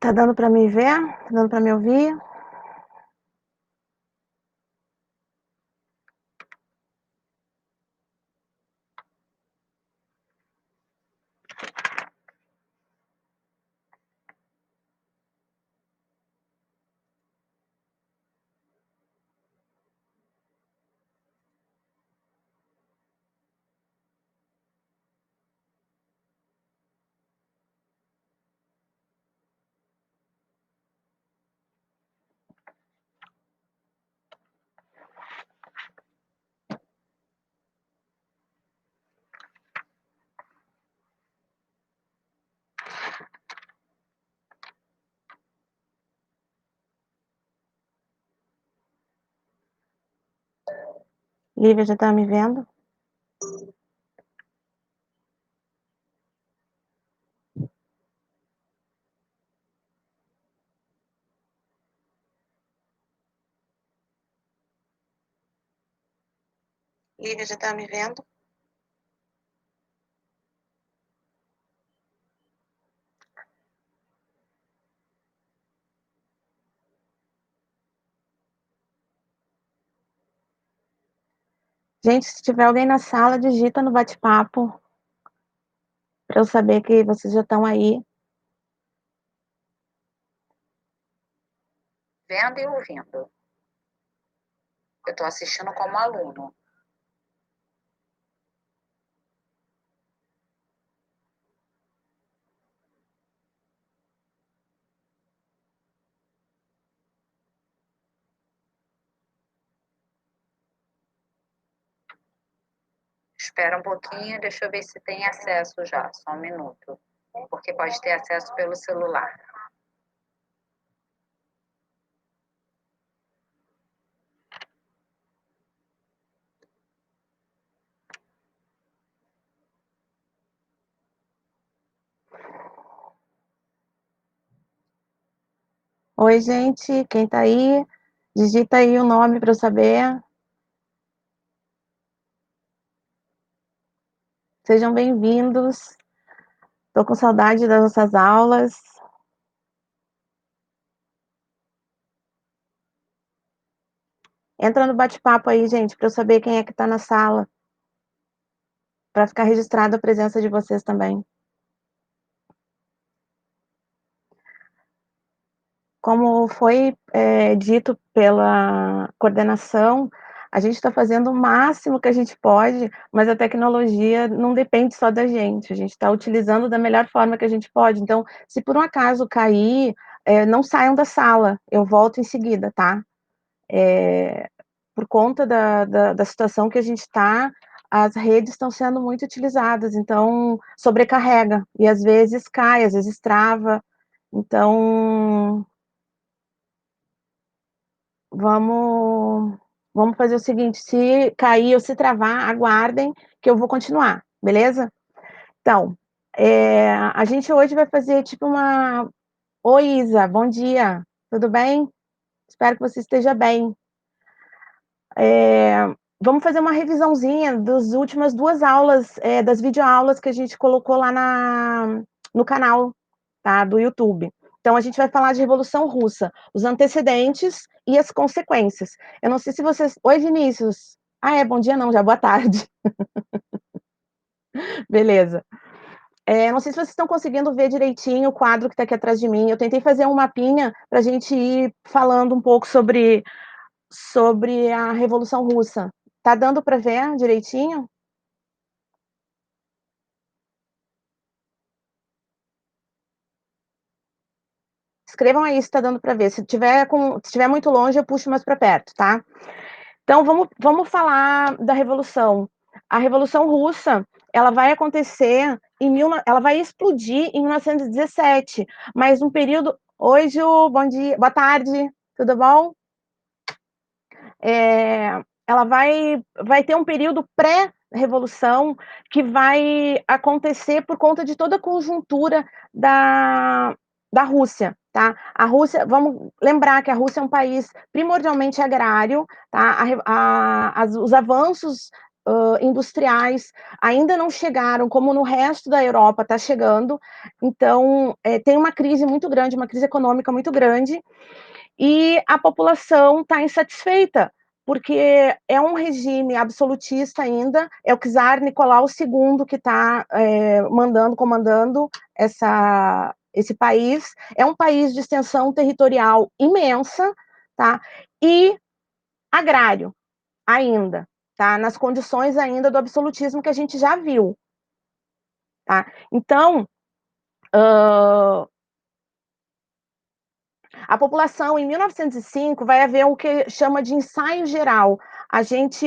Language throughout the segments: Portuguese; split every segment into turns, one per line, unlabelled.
Tá dando pra me ver? Tá dando pra me ouvir? Lívia, já tá me vendo? Lívia, já tá me vendo? Gente, se tiver alguém na sala, digita no bate-papo pra eu saber que vocês já estão aí.
Vendo e ouvindo. Eu estou assistindo como aluno. Espera um pouquinho, deixa eu ver se tem acesso já, só um minuto. Porque pode ter acesso pelo celular.
Oi, gente, quem tá aí? Digita aí o nome pra eu saber. Sejam bem-vindos. Tô com saudade das nossas aulas. Entra no bate-papo aí, gente, pra eu saber quem é que tá na sala, pra ficar registrada a presença de vocês também. Como foi, dito pela coordenação, a gente está fazendo o máximo que a gente pode, mas a tecnologia não depende só da gente está utilizando da melhor forma que a gente pode. Então, se por um acaso cair, não saiam da sala, eu volto em seguida, tá? Por conta da situação que a gente está, as redes estão sendo muito utilizadas, então sobrecarrega, e às vezes cai, às vezes trava. Então, vamos fazer o seguinte, se cair ou se travar, aguardem que eu vou continuar, beleza? Então, a gente hoje vai fazer tipo uma... Oi, Isa, bom dia, tudo bem? Espero que você esteja bem. Vamos fazer uma revisãozinha das últimas 2 aulas, das videoaulas que a gente colocou lá no canal, tá, do YouTube. Então a gente vai falar de Revolução Russa, os antecedentes e as consequências. Eu não sei se vocês... Oi, Vinícius. Ah, bom dia não, já boa tarde. Beleza. Não sei se vocês estão conseguindo ver direitinho o quadro que está aqui atrás de mim. Eu tentei fazer um mapinha para a gente ir falando um pouco sobre a Revolução Russa. Tá dando para ver direitinho? Escrevam aí se tá dando para ver. Se tiver muito longe, eu puxo mais para perto, tá? Então vamos falar da Revolução. A Revolução Russa, ela vai acontecer ela vai explodir em 1917, mas um período... Oi, Ju, bom dia, boa tarde, tudo bom? Ela vai ter um período pré-revolução que vai acontecer por conta de toda a conjuntura da Rússia, tá? A Rússia, vamos lembrar que a Rússia é um país primordialmente agrário, tá? Os avanços industriais ainda não chegaram, como no resto da Europa está chegando. Então, tem uma crise muito grande, uma crise econômica muito grande, e a população está insatisfeita, porque é um regime absolutista ainda, é o czar Nicolau II que está comandando esse país. É um país de extensão territorial imensa, tá? E agrário ainda, tá? Nas condições ainda do absolutismo que a gente já viu, tá? Então, a população, em 1905, vai haver o que chama de ensaio geral. A gente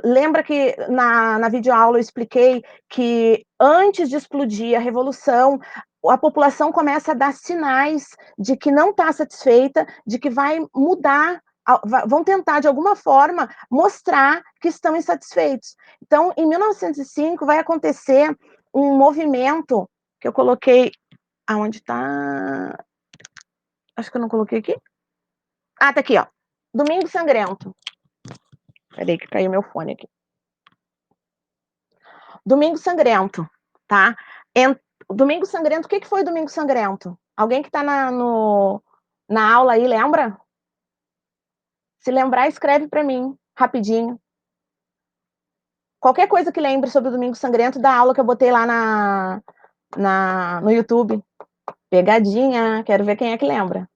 lembra que na videoaula eu expliquei que antes de explodir a Revolução, a população começa a dar sinais de que não está satisfeita, de que vai mudar, vão tentar, de alguma forma, mostrar que estão insatisfeitos. Então, em 1905, vai acontecer um movimento que eu coloquei. Aonde está? Acho que eu não coloquei aqui. Ah, tá aqui, ó. Domingo Sangrento. Peraí que caiu meu fone aqui. Domingo Sangrento, tá? Domingo Sangrento, o que foi Domingo Sangrento? Alguém que tá na aula aí, lembra? Se lembrar, escreve para mim, rapidinho. Qualquer coisa que lembre sobre o Domingo Sangrento da aula que eu botei lá no YouTube. Pegadinha, quero ver quem é que lembra.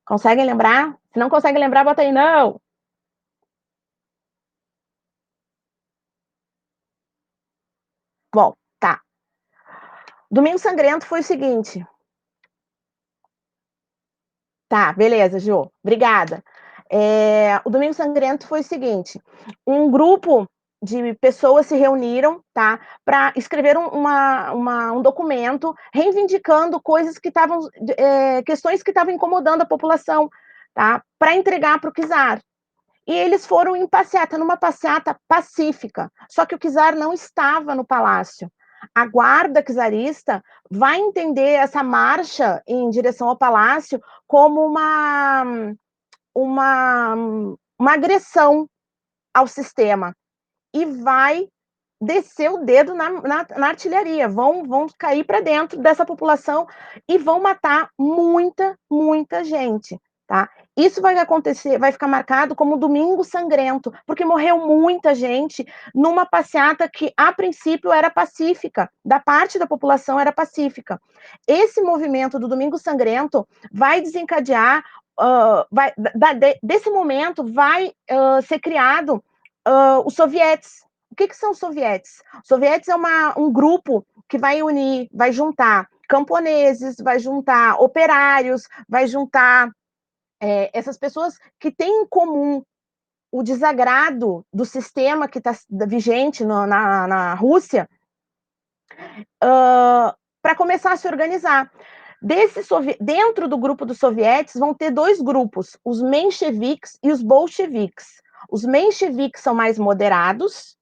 Conseguem lembrar? Se não consegue lembrar, bota aí, não. Bom, tá. Domingo Sangrento foi o seguinte. Tá, beleza, Ju. Obrigada. O Domingo Sangrento foi o seguinte: um grupo de pessoas se reuniram, tá, para escrever um documento reivindicando coisas que estavam, questões que estavam incomodando a população, tá, para entregar para o czar. E eles foram em passeata, numa passeata pacífica. Só que o czar não estava no palácio. A guarda czarista vai entender essa marcha em direção ao palácio como uma, uma agressão ao sistema e vai descer o dedo na artilharia, vão cair para dentro dessa população e vão matar muita gente, tá? Isso vai acontecer, vai ficar marcado como Domingo Sangrento, porque morreu muita gente numa passeata que, a princípio, era pacífica, da parte da população era pacífica. Esse movimento do Domingo Sangrento vai desencadear, desse momento vai ser criado os sovietes. O que são os sovietes? Os sovietes é um grupo que vai unir, vai juntar camponeses, vai juntar operários, vai juntar essas pessoas que têm em comum o desagrado do sistema que está vigente na Rússia, para começar a se organizar. Dentro do grupo dos sovietes vão ter dois grupos, os mencheviques e os bolcheviques. Os mencheviques são mais moderados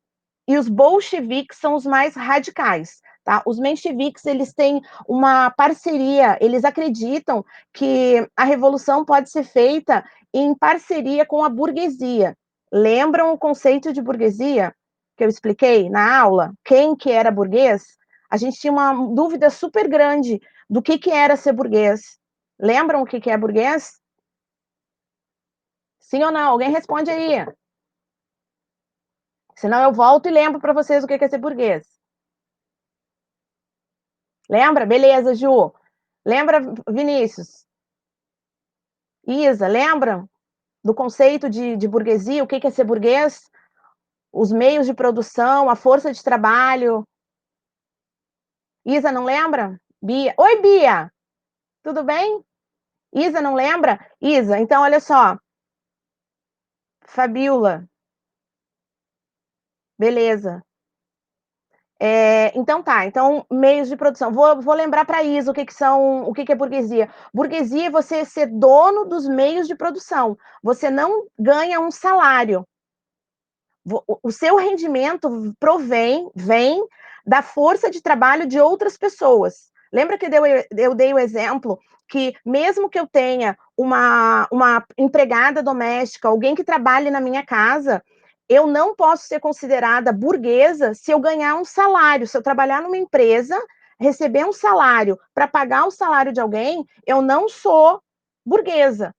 e os bolcheviques são os mais radicais. Tá? Os mencheviques, eles têm uma parceria, eles acreditam que a revolução pode ser feita em parceria com a burguesia. Lembram o conceito de burguesia que eu expliquei na aula? Quem que era burguês? A gente tinha uma dúvida super grande do que era ser burguês. Lembram o que é burguês? Sim ou não? Alguém responde aí. Senão eu volto e lembro para vocês o que é ser burguês. Lembra? Beleza, Ju. Lembra, Vinícius? Isa, lembra do conceito de burguesia? O que é ser burguês? Os meios de produção, a força de trabalho. Isa, não lembra? Bia. Oi, Bia! Tudo bem? Isa, não lembra? Isa, então olha só. Fabiola. Beleza. Então tá, então meios de produção. Vou lembrar para Isa o que é burguesia. Burguesia é você ser dono dos meios de produção. Você não ganha um salário. O seu rendimento vem da força de trabalho de outras pessoas. Lembra que eu dei o exemplo que mesmo que eu tenha uma empregada doméstica, alguém que trabalhe na minha casa, Eu não posso ser considerada burguesa se eu ganhar um salário, se eu trabalhar numa empresa, receber um salário para pagar o salário de alguém, eu não sou burguesa,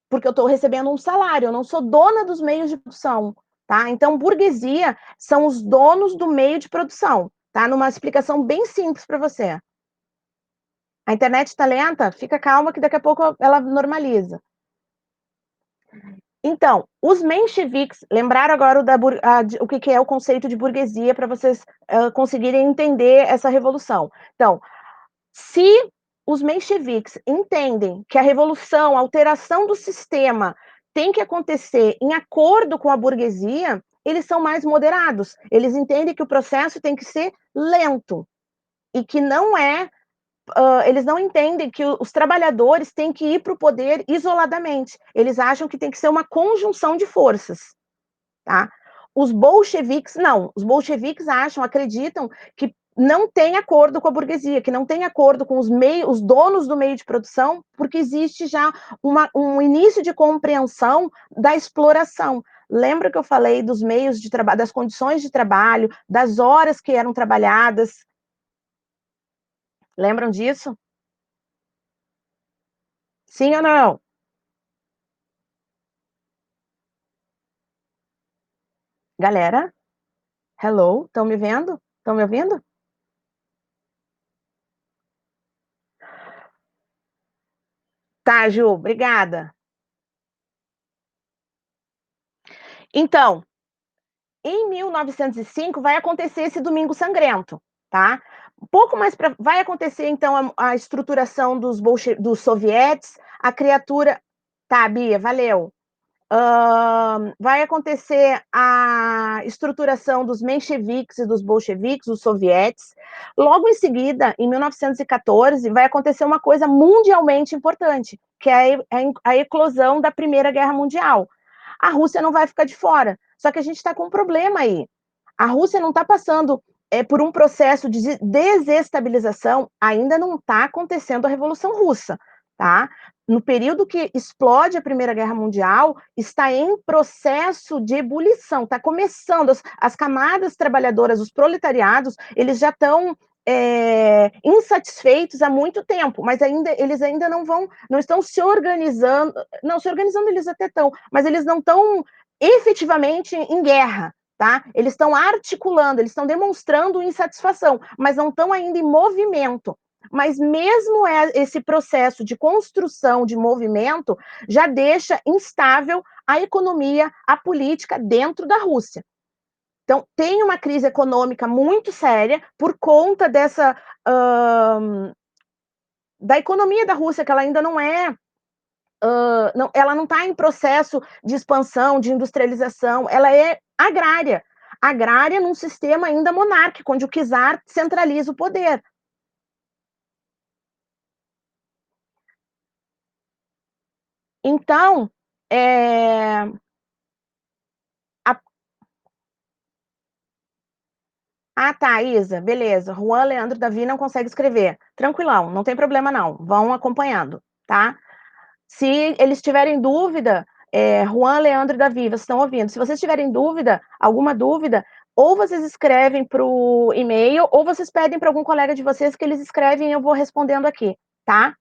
porque eu estou recebendo um salário, eu não sou dona dos meios de produção, tá? Então, burguesia são os donos do meio de produção, tá? Numa explicação bem simples para você. A internet está lenta? Fica calma que daqui a pouco ela normaliza. Então, os mencheviques, lembraram agora o que é o conceito de burguesia para vocês conseguirem entender essa revolução. Então, se os mencheviques entendem que a revolução, a alteração do sistema tem que acontecer em acordo com a burguesia, eles são mais moderados. Eles entendem que o processo tem que ser lento e que não é eles não entendem que os trabalhadores têm que ir para o poder isoladamente. Eles acham que tem que ser uma conjunção de forças, tá? Os bolcheviques, não. Os bolcheviques acreditam que não tem acordo com a burguesia, que não tem acordo com os donos do meio de produção, porque existe já um início de compreensão da exploração. Lembra que eu falei dos meios de trabalho, das condições de trabalho, das horas que eram trabalhadas? Lembram disso? Sim ou não? Galera, hello, estão me vendo? Estão me ouvindo? Tá, Ju, obrigada. Então, em 1905 vai acontecer esse Domingo Sangrento, tá? Um pouco mais para vai acontecer então a estruturação dos sovietes, a criatura, tá, Bia, valeu. Vai acontecer a estruturação dos mencheviques e dos bolcheviques, os sovietes. Logo em seguida, em 1914, vai acontecer uma coisa mundialmente importante, que é a eclosão da Primeira Guerra Mundial. A Rússia não vai ficar de fora, só que a gente está com um problema aí. A Rússia não está passando por um processo de desestabilização, ainda não está acontecendo a Revolução Russa, tá? No período que explode a Primeira Guerra Mundial, está em processo de ebulição, está começando, as camadas trabalhadoras, os proletariados, eles já estão insatisfeitos há muito tempo, mas eles ainda não estão se organizando, não, se organizando eles até estão, mas eles não estão efetivamente em guerra, tá? Eles estão articulando, eles estão demonstrando insatisfação, mas não estão ainda em movimento. Mas mesmo esse processo de construção de movimento já deixa instável a economia, a política dentro da Rússia. Então, tem uma crise econômica muito séria por conta da economia da Rússia, que ela ainda não é. Ela não está em processo de expansão, de industrialização, ela é agrária. Agrária num sistema ainda monárquico, onde o czar centraliza o poder. Então, a Ah, tá, Isa, beleza. Juan, Leandro, Davi não consegue escrever. Tranquilão, não tem problema não. Vão acompanhando, tá? Se eles tiverem dúvida, Juan, Leandro e Davi, vocês estão ouvindo? Se vocês tiverem dúvida, alguma dúvida, ou vocês escrevem para o e-mail, ou vocês pedem para algum colega de vocês que eles escrevem e eu vou respondendo aqui, tá?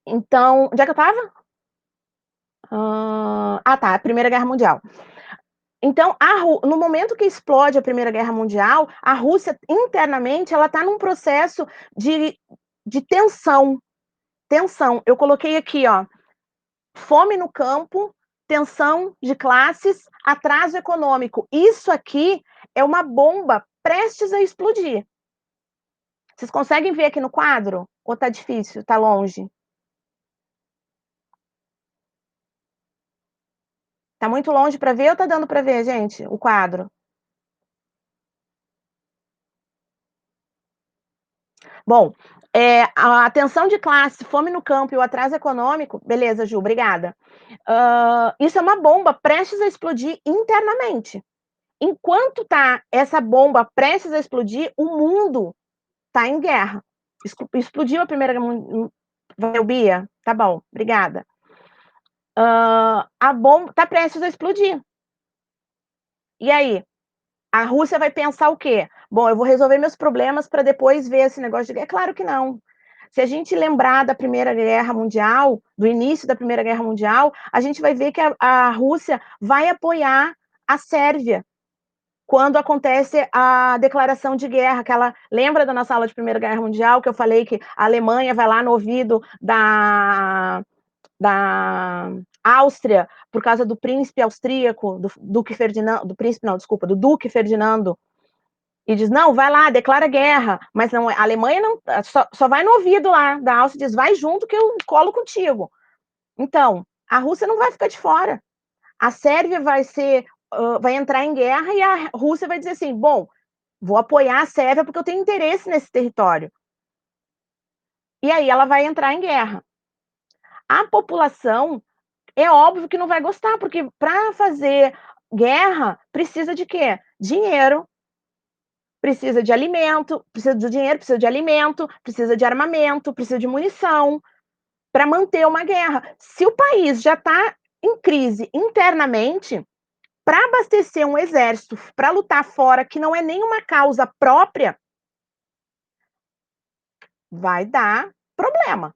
Então, onde é que eu tava? Tá, Primeira Guerra Mundial. Então, no momento que explode a Primeira Guerra Mundial, a Rússia internamente ela está num processo de tensão. Tensão. Eu coloquei aqui, ó, fome no campo, tensão de classes, atraso econômico. Isso aqui é uma bomba prestes a explodir. Vocês conseguem ver aqui no quadro? Ou tá difícil? Tá longe? Tá muito longe para ver ou tá dando para ver, gente, o quadro? Bom, a tensão de classe, fome no campo e o atraso econômico, beleza, Ju, obrigada. Isso é uma bomba prestes a explodir internamente. Enquanto tá essa bomba prestes a explodir, o mundo tá em guerra. Explodiu a Primeira Guerra Mundial. Valeu, Bia? Tá bom, obrigada. A bomba está prestes a explodir. E aí? A Rússia vai pensar o quê? Bom, eu vou resolver meus problemas para depois ver esse negócio de guerra. É claro que não. Se a gente lembrar da Primeira Guerra Mundial, do início da Primeira Guerra Mundial, a gente vai ver que a Rússia vai apoiar a Sérvia quando acontece a declaração de guerra, lembra da nossa aula de Primeira Guerra Mundial que eu falei que a Alemanha vai lá no ouvido da Áustria por causa do príncipe austríaco, do Duque Ferdinando, do príncipe não, desculpa, do Duque Ferdinando, e diz, não, vai lá, declara guerra, mas não, a Alemanha não, só vai no ouvido lá da Áustria e diz, vai junto que eu colo contigo. Então, a Rússia não vai ficar de fora. A Sérvia vai entrar em guerra e a Rússia vai dizer assim, bom, vou apoiar a Sérvia porque eu tenho interesse nesse território. E aí ela vai entrar em guerra. A população é óbvio que não vai gostar, porque para fazer guerra precisa de quê? Dinheiro, precisa de alimento, precisa de dinheiro, precisa de alimento, precisa de armamento, precisa de munição para manter uma guerra. Se o país já está em crise internamente, para abastecer um exército, para lutar fora, que não é nenhuma causa própria, vai dar problema.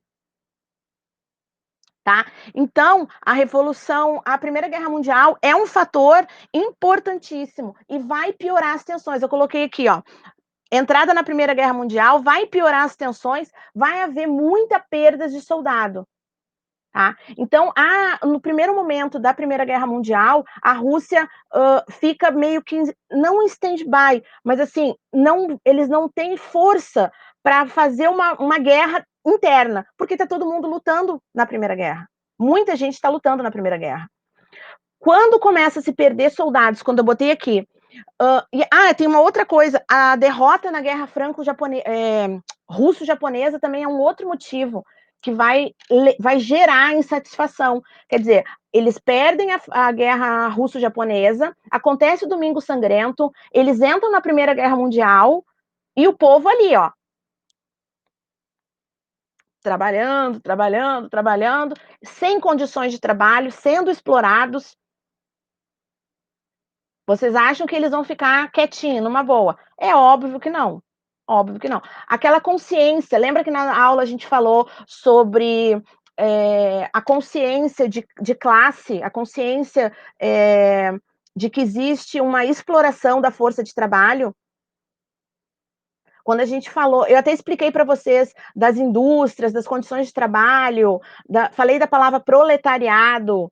Tá? Então, a Primeira Guerra Mundial é um fator importantíssimo e vai piorar as tensões. Eu coloquei aqui, ó, entrada na Primeira Guerra Mundial vai piorar as tensões, vai haver muita perda de soldado. Tá? Então, no primeiro momento da Primeira Guerra Mundial, a Rússia fica meio que, não em stand-by, mas assim, eles não têm força para fazer uma guerra interna, porque está todo mundo lutando na Primeira Guerra. Muita gente está lutando na Primeira Guerra. Quando começa a se perder soldados, quando eu botei aqui, tem uma outra coisa, a derrota na Guerra russo-japonesa também é um outro motivo que vai gerar insatisfação. Quer dizer, eles perdem a guerra russo-japonesa, acontece o Domingo Sangrento, eles entram na Primeira Guerra Mundial e o povo ali, ó, trabalhando, trabalhando, trabalhando, sem condições de trabalho, sendo explorados. Vocês acham que eles vão ficar quietinhos, numa boa? É óbvio que não. Óbvio que não. Aquela consciência, lembra que na aula a gente falou sobre a consciência de classe, a consciência de que existe uma exploração da força de trabalho? Quando a gente falou, eu até expliquei para vocês das indústrias, das condições de trabalho, falei da palavra proletariado,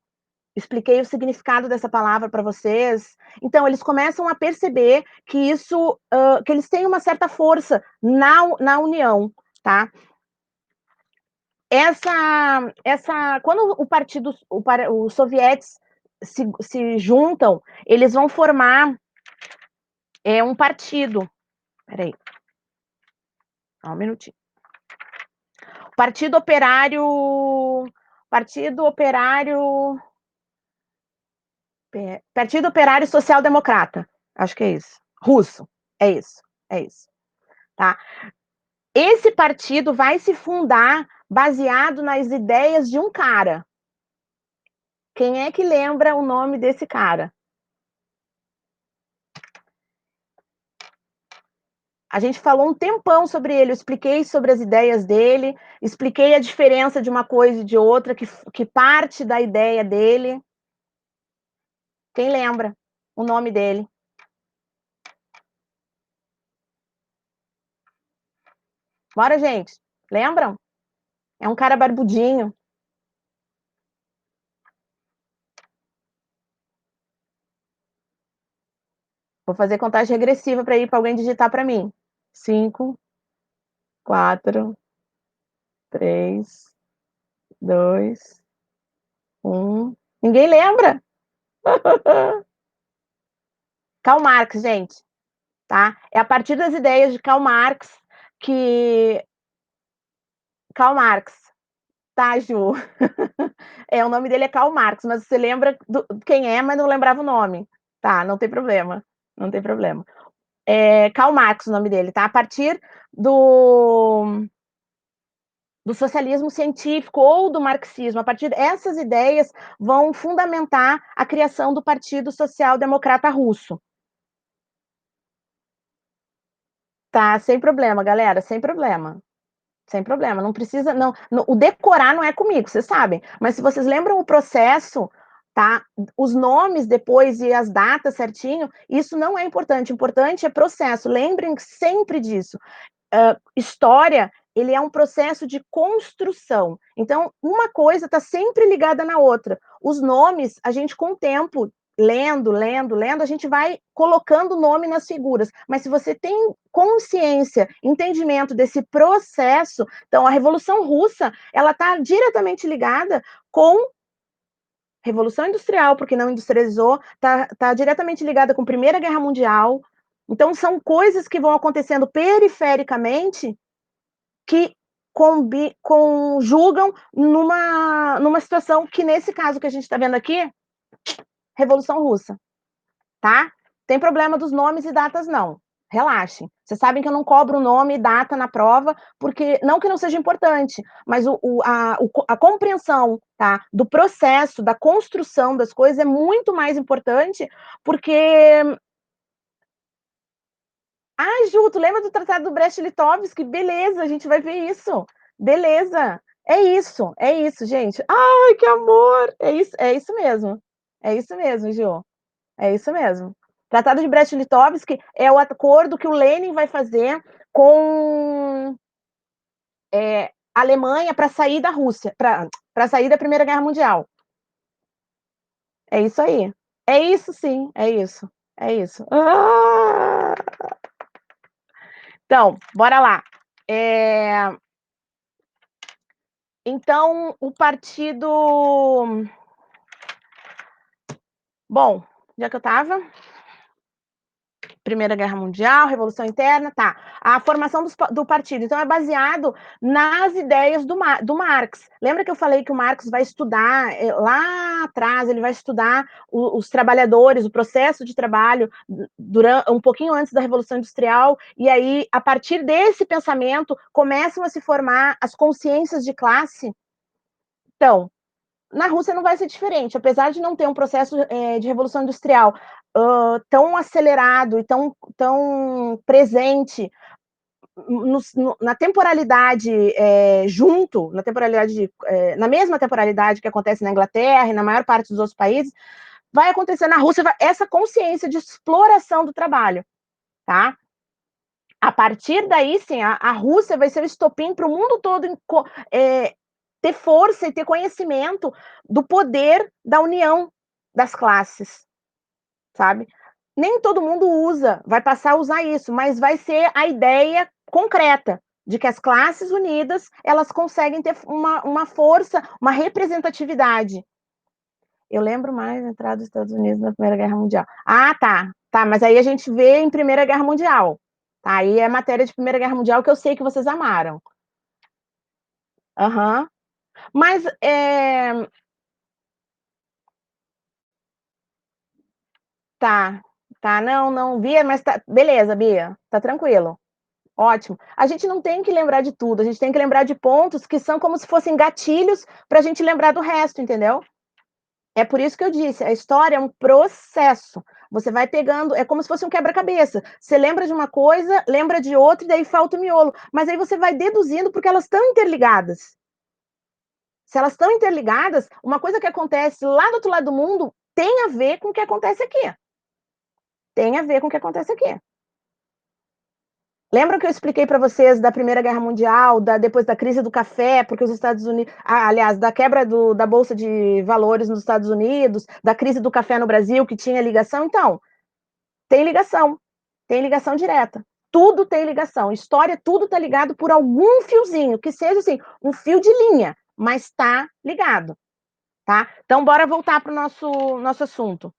expliquei o significado dessa palavra para vocês. Então, eles começam a perceber que isso, que eles têm uma certa força na união, tá? Quando os sovietes se juntam, eles vão formar um partido. Peraí, só um minutinho. Partido Operário. Partido Operário. Partido Operário Social Democrata. Acho que é isso. Russo. É isso. É isso. Tá? Esse partido vai se fundar baseado nas ideias de um cara. Quem é que lembra o nome desse cara? A gente falou um tempão sobre ele, eu expliquei sobre as ideias dele, expliquei a diferença de uma coisa e de outra, que parte da ideia dele. Quem lembra o nome dele? Bora, gente. Lembram? É um cara barbudinho. Vou fazer contagem regressiva para ir para alguém digitar para mim. 5, 4, 3, 2, 1. Ninguém lembra? Karl Marx, gente, tá? É a partir das ideias de Karl Marx que... Karl Marx, tá, Ju? O nome dele é Karl Marx, mas você lembra quem é, mas não lembrava o nome. Tá, não tem problema, não tem problema. Karl Marx o nome dele, tá? A partir do socialismo científico ou do marxismo. A partir dessas ideias vão fundamentar a criação do Partido Social Democrata Russo. Tá, sem problema, galera, sem problema. Sem problema, não precisa, não, o decorar não é comigo, vocês sabem, mas se vocês lembram o processo, tá? Os nomes depois e as datas certinho, isso não é importante, o importante é processo, lembrem sempre disso. História, ele é um processo de construção. Então, uma coisa está sempre ligada na outra. Os nomes, a gente com o tempo, lendo, a gente vai colocando nome nas figuras. Mas se você tem consciência, entendimento desse processo, então a Revolução Russa, ela está diretamente ligada com Revolução Industrial, porque não industrializou, está diretamente ligada com Primeira Guerra Mundial. Então, são coisas que vão acontecendo perifericamente que conjugam numa situação que, nesse caso que a gente está vendo aqui, Revolução Russa, tá? Tem problema dos nomes e datas, não. Relaxem. Vocês sabem que eu não cobro nome e data na prova, porque não que não seja importante, mas a compreensão, tá, do processo, da construção das coisas é muito mais importante, porque... Ah, Ju, tu lembra do Tratado do Brest-Litovsk? Beleza, a gente vai ver isso. Beleza. É isso, gente. Ai, que amor! É isso mesmo. É isso mesmo, Ju. É isso mesmo. Tratado de Brest-Litovsk é o acordo que o Lenin vai fazer com a Alemanha para sair da Rússia, para sair da Primeira Guerra Mundial. É isso aí. É isso sim, é isso. É isso. Ah! Então, bora lá. Então, o partido. Bom, já que eu estava. Primeira Guerra Mundial, Revolução Interna, tá. A formação do partido, então, é baseado nas ideias do Marx. Lembra que eu falei que o Marx vai estudar, lá atrás, ele vai estudar os trabalhadores, o processo de trabalho, um pouquinho antes da Revolução Industrial, e aí, a partir desse pensamento, começam a se formar as consciências de classe. Então, na Rússia não vai ser diferente, apesar de não ter um processo de revolução industrial tão acelerado e tão presente na temporalidade na mesma temporalidade que acontece na Inglaterra e na maior parte dos outros países, vai acontecer na Rússia essa consciência de exploração do trabalho, tá? A partir daí, sim, a Rússia vai ser o estopim para o mundo todo ter força e ter conhecimento do poder da união das classes, sabe? Nem todo mundo vai passar a usar isso, mas vai ser a ideia concreta de que as classes unidas, elas conseguem ter uma força, uma representatividade. Eu lembro mais da entrada dos Estados Unidos na Primeira Guerra Mundial. Ah, tá, mas aí a gente vê em Primeira Guerra Mundial. Tá, aí é matéria de Primeira Guerra Mundial que eu sei que vocês amaram. Aham. Mas tá, não, Bia, mas tá, beleza, Bia, tá tranquilo. Ótimo. A gente não tem que lembrar de tudo, a gente tem que lembrar de pontos que são como se fossem gatilhos para a gente lembrar do resto, entendeu? É por isso que eu disse, a história é um processo. Você vai pegando, é como se fosse um quebra-cabeça. Você lembra de uma coisa, lembra de outra, e daí falta o miolo. Mas aí você vai deduzindo porque elas estão interligadas. Se elas estão interligadas, uma coisa que acontece lá do outro lado do mundo tem a ver com o que acontece aqui. Tem a ver com o que acontece aqui. Lembra que eu expliquei para vocês da Primeira Guerra Mundial, depois da crise do café, porque os Estados Unidos, aliás, da quebra da Bolsa de Valores nos Estados Unidos, da crise do café no Brasil, que tinha ligação? Então, tem ligação direta. Tudo tem ligação. História, tudo está ligado por algum fiozinho, que seja assim, um fio de linha, mas está ligado, tá? Então, bora voltar para o nosso assunto.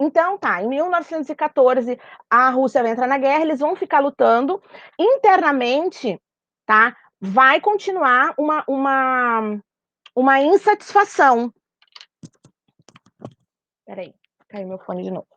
Então, tá, em 1914, a Rússia vai entrar na guerra, eles vão ficar lutando. Internamente, tá, vai continuar uma insatisfação. Peraí, caiu meu fone de novo.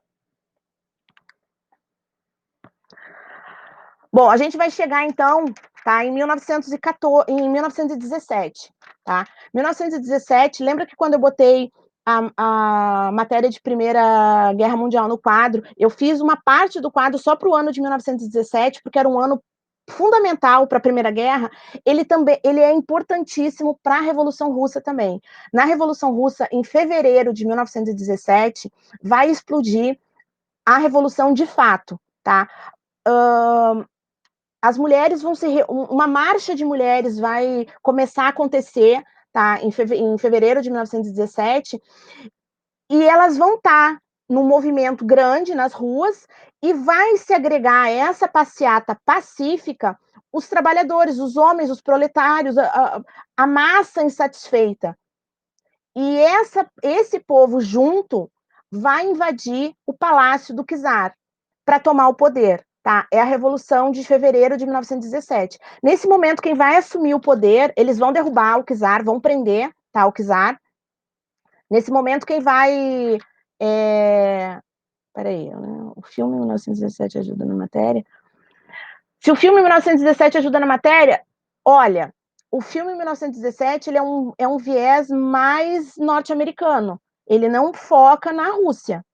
Bom, a gente vai chegar então, tá, em 1917, tá? 1917, lembra que quando eu botei a matéria de Primeira Guerra Mundial no quadro, eu fiz uma parte do quadro só para o ano de 1917, porque era um ano fundamental para a Primeira Guerra. Ele é importantíssimo para a Revolução Russa também. Na Revolução Russa, em fevereiro de 1917, vai explodir a Revolução de fato, tá? As mulheres vão ser. Uma marcha de mulheres vai começar a acontecer, tá? Em fevereiro de 1917, e elas vão estar num movimento grande nas ruas, e vai se agregar a essa passeata pacífica os trabalhadores, os homens, os proletários, a massa insatisfeita. E esse povo junto vai invadir o palácio do czar para tomar o poder. Tá? É a Revolução de Fevereiro de 1917. Nesse momento, quem vai assumir o poder, eles vão derrubar o czar, vão prender, tá, o czar. Nesse momento, quem vai... Peraí, né? O filme 1917 ajuda na matéria. Se o filme 1917 ajuda na matéria, olha, o filme 1917 ele é um viés mais norte-americano. Ele não foca na Rússia,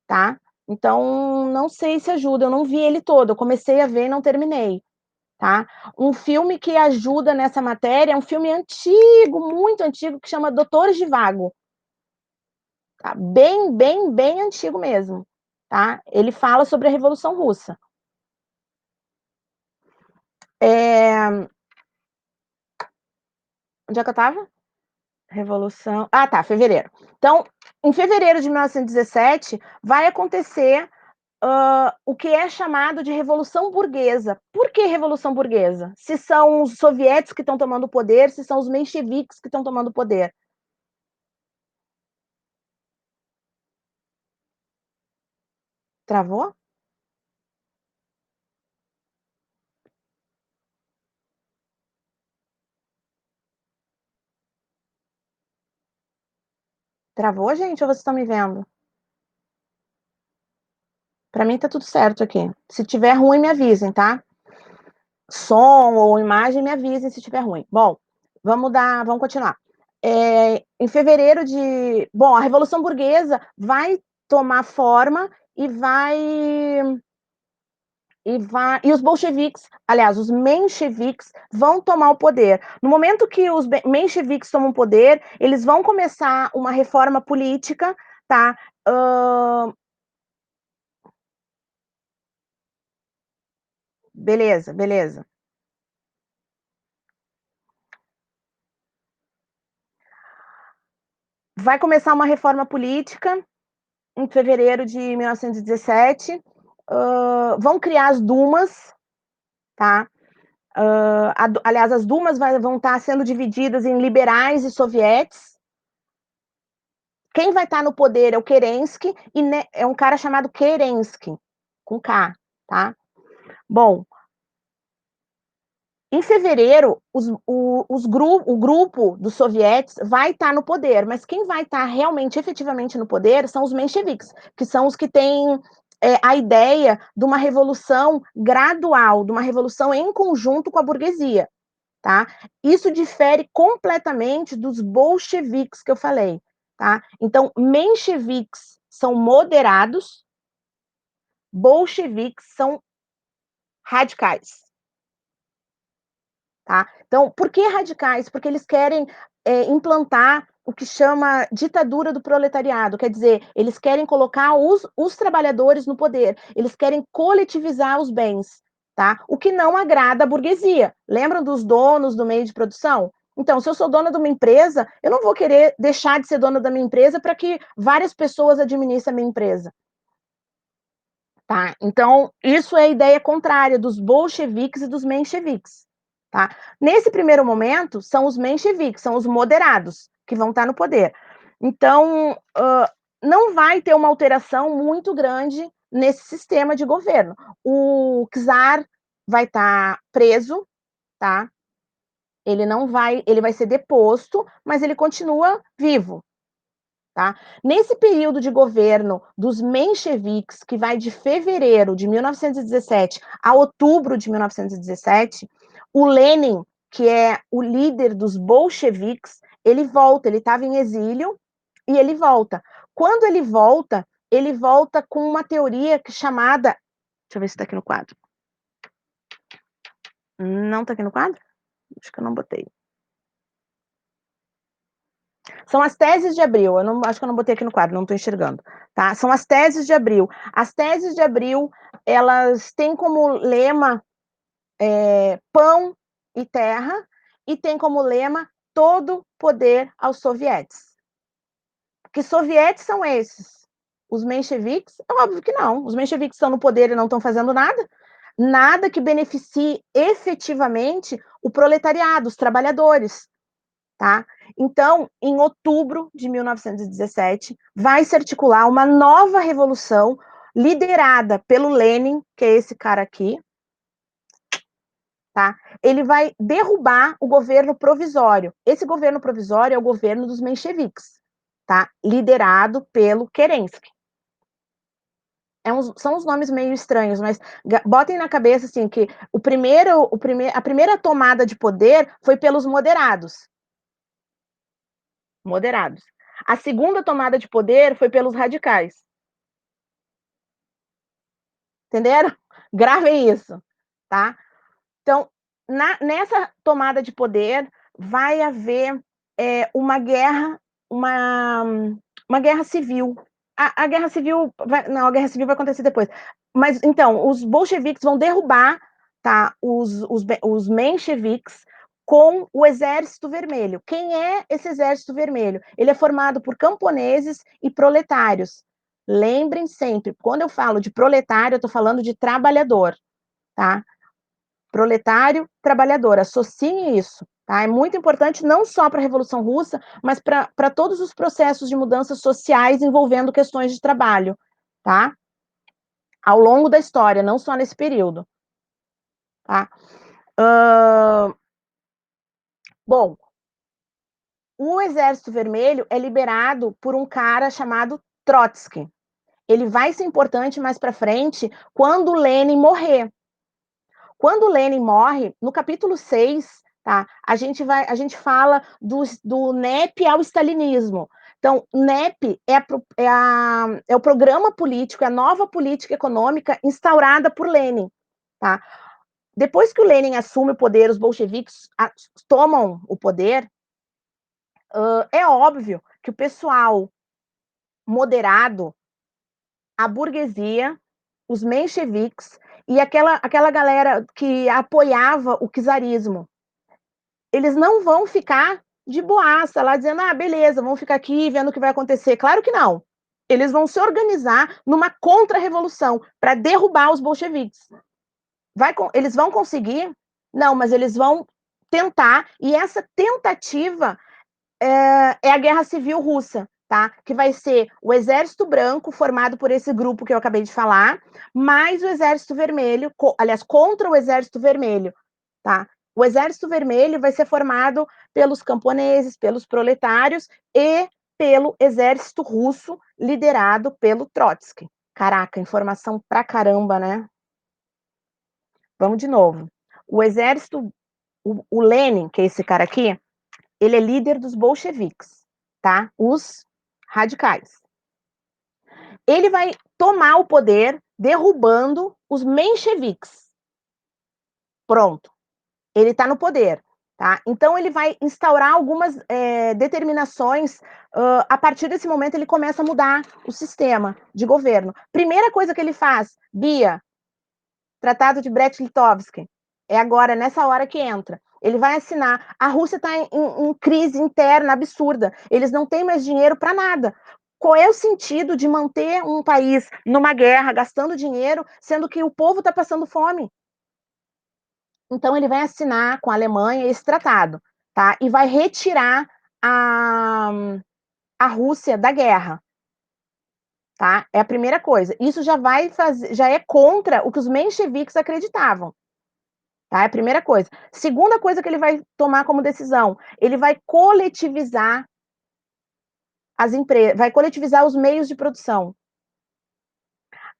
tá? Então, não sei se ajuda. Eu não vi ele todo. Eu comecei a ver e não terminei, tá? Um filme que ajuda nessa matéria é um filme antigo, muito antigo, que chama Doutores de Vago. Tá? Bem, bem, bem antigo mesmo, tá? Ele fala sobre a Revolução Russa. Onde é que eu estava? Revolução. Ah, tá, fevereiro. Então, em fevereiro de 1917, vai acontecer o que é chamado de Revolução Burguesa. Por que Revolução Burguesa? Se são os soviéticos que estão tomando o poder, se são os mencheviques que estão tomando o poder. Travou? Travou, gente? Ou vocês estão me vendo? Para mim tá tudo certo aqui. Se tiver ruim, me avisem, tá? Som ou imagem, me avisem se tiver ruim. Bom, vamos continuar. Em fevereiro de. Bom, a Revolução Burguesa vai tomar forma e e os bolcheviques, aliás, os mencheviques vão tomar o poder. No momento que os mencheviques tomam o poder, eles vão começar uma reforma política, tá? Beleza, beleza. Vai começar uma reforma política em fevereiro de 1917. Vão criar as Dumas, tá? Aliás, as Dumas vão estar sendo divididas em liberais e sovietes. Quem vai estar no poder é o Kerensky, e é um cara chamado Kerensky, com K, tá? Bom, em fevereiro, o grupo dos sovietes vai estar no poder, mas quem vai estar realmente, efetivamente no poder são os mencheviques, que são os que têm a ideia de uma revolução gradual, de uma revolução em conjunto com a burguesia, tá? Isso difere completamente dos bolcheviques que eu falei, tá? Então, mencheviques são moderados, bolcheviques são radicais. Tá? Então, por que radicais? Porque eles querem implantar o que chama ditadura do proletariado, quer dizer, eles querem colocar os trabalhadores no poder, eles querem coletivizar os bens, tá? O que não agrada a burguesia. Lembram dos donos do meio de produção? Então, se eu sou dona de uma empresa, eu não vou querer deixar de ser dona da minha empresa para que várias pessoas administrem a minha empresa. Tá? Então, isso é a ideia contrária dos bolcheviques e dos mencheviques. Tá? Nesse primeiro momento, são os mencheviques, são os moderados, que vão estar no poder. Então, não vai ter uma alteração muito grande nesse sistema de governo. O czar vai estar preso, tá? Ele vai ser deposto, mas ele continua vivo, Tá? Nesse período de governo dos mencheviques, que vai de fevereiro de 1917 a outubro de 1917, o Lenin, que é o líder dos bolcheviques, ele volta, ele estava em exílio e ele volta. Quando ele volta com uma teoria chamada. Deixa eu ver se está aqui no quadro. Não está aqui no quadro? Acho que eu não botei. São as teses de Abril. Acho que eu não botei aqui no quadro, não estou enxergando. Tá? São as teses de Abril. As teses de Abril, elas têm como lema pão e terra, e tem como lema todo poder aos sovietes. Que sovietes são esses? Os mencheviques? É óbvio que não. Os mencheviques estão no poder e não estão fazendo nada. Nada que beneficie efetivamente o proletariado, os trabalhadores. Tá? Então, em outubro de 1917, vai se articular uma nova revolução liderada pelo Lenin, que é esse cara aqui. Tá? Ele vai derrubar o governo provisório. Esse governo provisório é o governo dos mencheviques, tá? Liderado pelo Kerensky. São uns nomes meio estranhos, mas botem na cabeça assim que a primeira tomada de poder foi pelos moderados. Moderados. A segunda tomada de poder foi pelos radicais. Entenderam? Gravem isso, tá? Então, nessa tomada de poder, vai haver uma guerra, uma guerra civil. A guerra civil, não, a guerra civil vai acontecer depois. Mas, então, os bolcheviques vão derrubar, tá, os mencheviques com o Exército Vermelho. Quem é esse Exército Vermelho? Ele é formado por camponeses e proletários. Lembrem sempre, quando eu falo de proletário, eu estou falando de trabalhador, tá? Proletário, trabalhador, associem isso. Tá? É muito importante não só para a Revolução Russa, mas para todos os processos de mudanças sociais envolvendo questões de trabalho, tá? Ao longo da história, não só nesse período. Tá? Bom, o Exército Vermelho é liberado por um cara chamado Trotsky. Ele vai ser importante mais para frente quando Lenin morrer. Quando Lenin morre, no capítulo 6, tá, a gente fala do NEP ao stalinismo. Então, NEP é o programa político, é a nova política econômica instaurada por Lenin. Tá? Depois que o Lenin assume o poder, os bolcheviques tomam o poder, é óbvio que o pessoal moderado, a burguesia, os mencheviques e aquela galera que apoiava o czarismo, eles não vão ficar de boaça lá dizendo, ah, beleza, vamos ficar aqui vendo o que vai acontecer. Claro que não. Eles vão se organizar numa contra-revolução para derrubar os bolcheviques. Eles vão conseguir? Não, mas eles vão tentar, e essa tentativa é a Guerra Civil Russa, tá? Que vai ser o Exército Branco, formado por esse grupo que eu acabei de falar, mais o Exército Vermelho, aliás, contra o Exército Vermelho, tá? O Exército Vermelho vai ser formado pelos camponeses, pelos proletários e pelo Exército Russo, liderado pelo Trotsky. Caraca, informação pra caramba, né? Vamos de novo. O Exército, o Lenin, que é esse cara aqui, ele é líder dos bolcheviques, tá? Os radicais. Ele vai tomar o poder derrubando os mencheviques. Pronto. Ele está no poder. Tá? Então, ele vai instaurar algumas determinações. A partir desse momento, ele começa a mudar o sistema de governo. Primeira coisa que ele faz, Bia, Tratado de Brest-Litovsk, é agora, nessa hora que entra. Ele vai assinar. A Rússia está em crise interna absurda. Eles não têm mais dinheiro para nada. Qual é o sentido de manter um país numa guerra, gastando dinheiro, sendo que o povo está passando fome? Então, ele vai assinar com a Alemanha esse tratado, tá? E vai retirar a Rússia da guerra, tá? É a primeira coisa. Isso já é contra o que os mencheviques acreditavam, tá? É a primeira coisa. Segunda coisa que ele vai tomar como decisão, ele vai coletivizar as empresas, vai coletivizar os meios de produção.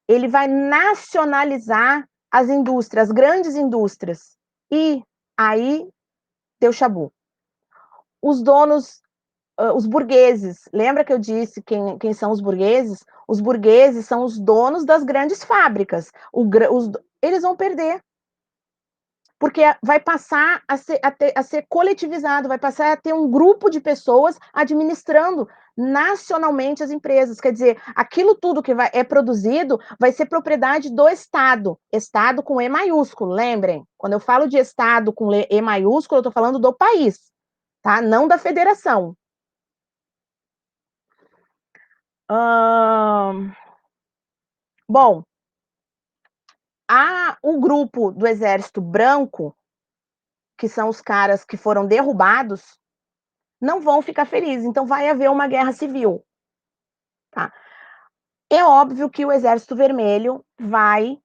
Ele vai nacionalizar as indústrias, as grandes indústrias. E aí deu chabu. Os donos, os burgueses, lembra que eu disse quem são os burgueses? Os burgueses são os donos das grandes fábricas. Eles vão perder. Porque vai passar a ser coletivizado, vai passar a ter um grupo de pessoas administrando nacionalmente as empresas. Quer dizer, aquilo tudo que é produzido vai ser propriedade do Estado. Estado com E maiúsculo, lembrem. Quando eu falo de Estado com E maiúsculo, eu estou falando do país, tá? Não da federação. Bom, o grupo do Exército Branco, que são os caras que foram derrubados, não vão ficar felizes. Então vai haver uma guerra civil. Tá? É óbvio que o Exército Vermelho vai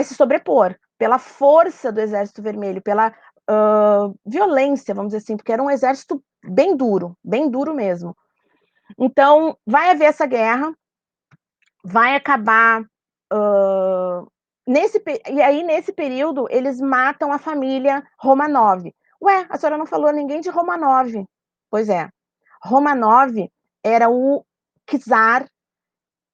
se sobrepor pela força do Exército Vermelho, pela violência, vamos dizer assim, porque era um exército bem duro mesmo. Então, vai haver essa guerra, vai acabar. E aí, nesse período, eles matam a família Romanov. Ué, a senhora não falou ninguém de Romanov. Pois é. Romanov era o czar,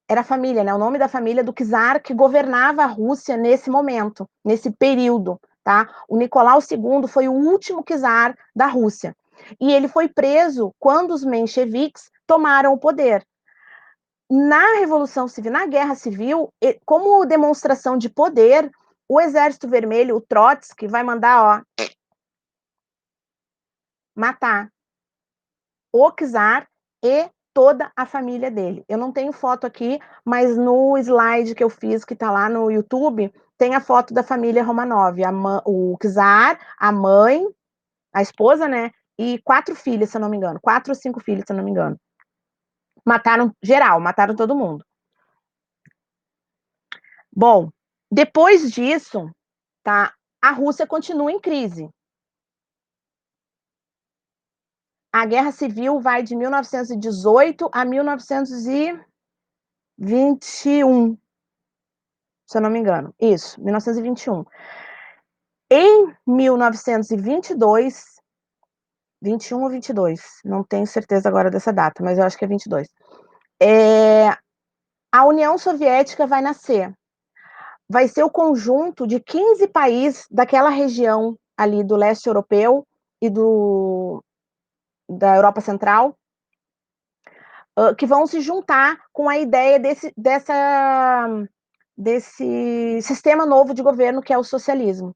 era a família, né? O nome da família do czar que governava a Rússia nesse momento, nesse período, tá? O Nicolau II foi o último czar da Rússia. E ele foi preso quando os mencheviques tomaram o poder. Na Revolução Civil, na Guerra Civil, como demonstração de poder, o Exército Vermelho, o Trotsky, vai mandar, matar o czar e toda a família dele. Eu não tenho foto aqui, mas no slide que eu fiz, que está lá no YouTube, tem a foto da família Romanov, o czar, a mãe, a esposa, né, e 4 filhas, se eu não me engano, 4 ou 5 filhos, se eu não me engano. Mataram geral, mataram todo mundo. Bom, depois disso, tá, a Rússia continua em crise. A Guerra Civil vai de 1918 a 1921, se eu não me engano. Isso, 1921. Em 1922, 21 ou 22, não tenho certeza agora dessa data, mas eu acho que é 22. A União Soviética vai nascer. Vai ser o conjunto de 15 países daquela região ali do leste europeu e da Europa Central, que vão se juntar com a ideia desse sistema novo de governo que é o socialismo.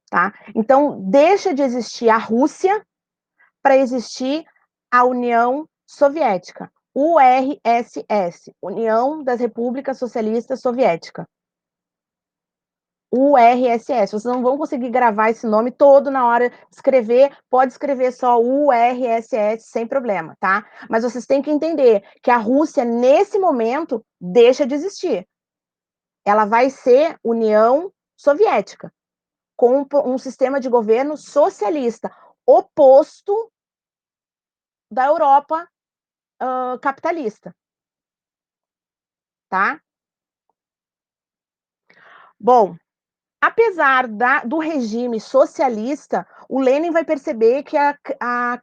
Tá? Então, deixa de existir a Rússia para existir a União Soviética, URSS, União das Repúblicas Socialistas Soviéticas. URSS, vocês não vão conseguir gravar esse nome todo na hora de escrever, pode escrever só URSS sem problema, tá? Mas vocês têm que entender que a Rússia, nesse momento, deixa de existir. Ela vai ser União Soviética, com um sistema de governo socialista, oposto da Europa capitalista, tá? Bom, apesar do regime socialista, o Lenin vai perceber que a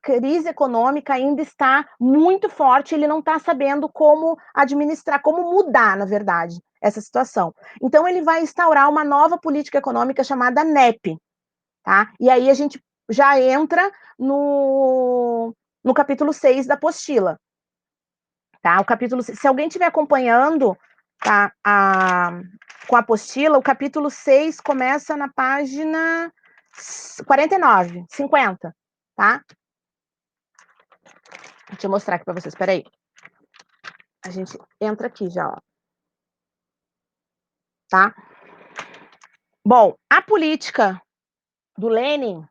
crise econômica ainda está muito forte, ele não está sabendo como administrar, como mudar, na verdade, essa situação. Então, ele vai instaurar uma nova política econômica chamada NEP, tá? E aí a gente já entra no capítulo 6 da apostila. Tá? O capítulo, se alguém estiver acompanhando, tá, com a apostila, o capítulo 6 começa na página 49, 50, tá? Deixa eu mostrar aqui para vocês, peraí. A gente entra aqui já, ó. Tá? Bom, a política do Lenin,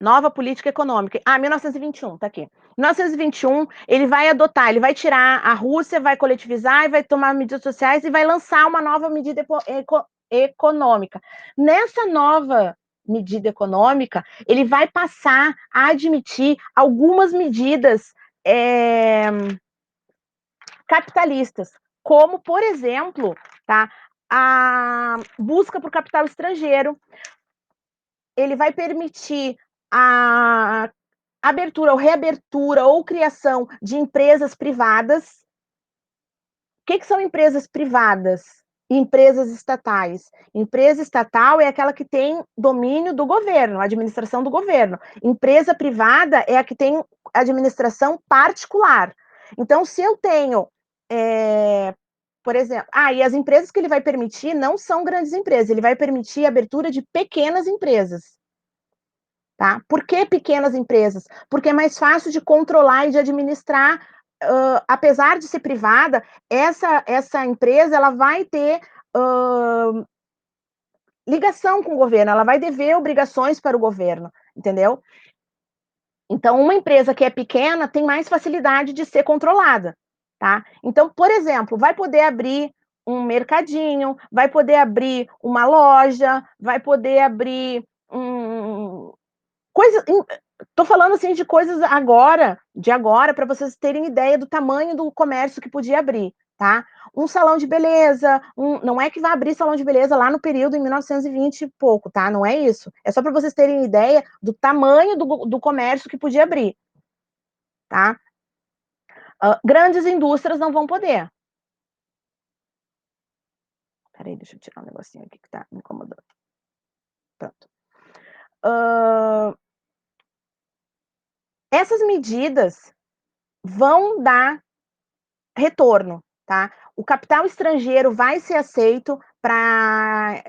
nova política econômica. 1921, tá aqui. 1921, ele vai adotar, ele vai tirar a Rússia, vai coletivizar e vai tomar medidas sociais e vai lançar uma nova medida econômica. Nessa nova medida econômica, ele vai passar a admitir algumas medidas capitalistas, como, por exemplo, tá, a busca por capital estrangeiro. Ele vai permitir a abertura ou reabertura ou criação de empresas privadas. O que são empresas privadas e empresas estatais? Empresa estatal é aquela que tem domínio do governo, administração do governo. Empresa privada é a que tem administração particular. Então, se eu tenho, por exemplo, e as empresas que ele vai permitir não são grandes empresas, ele vai permitir a abertura de pequenas empresas. Tá? Por que pequenas empresas? Porque é mais fácil de controlar e de administrar. Apesar de ser privada, essa empresa ela vai ter ligação com o governo, ela vai dever obrigações para o governo, entendeu? Então, uma empresa que é pequena tem mais facilidade de ser controlada, tá? Então, por exemplo, vai poder abrir um mercadinho, vai poder abrir uma loja, vai poder abrir coisa. Tô falando assim de coisas de agora, para vocês terem ideia do tamanho do comércio que podia abrir, tá? Um salão de beleza, não é que vai abrir salão de beleza lá no período em 1920 e pouco, tá? Não é isso. É só para vocês terem ideia do tamanho do comércio que podia abrir, tá? Grandes indústrias não vão poder. Peraí, deixa eu tirar um negocinho aqui que tá me incomodando. Pronto. Essas medidas vão dar retorno, tá? O capital estrangeiro vai ser aceito para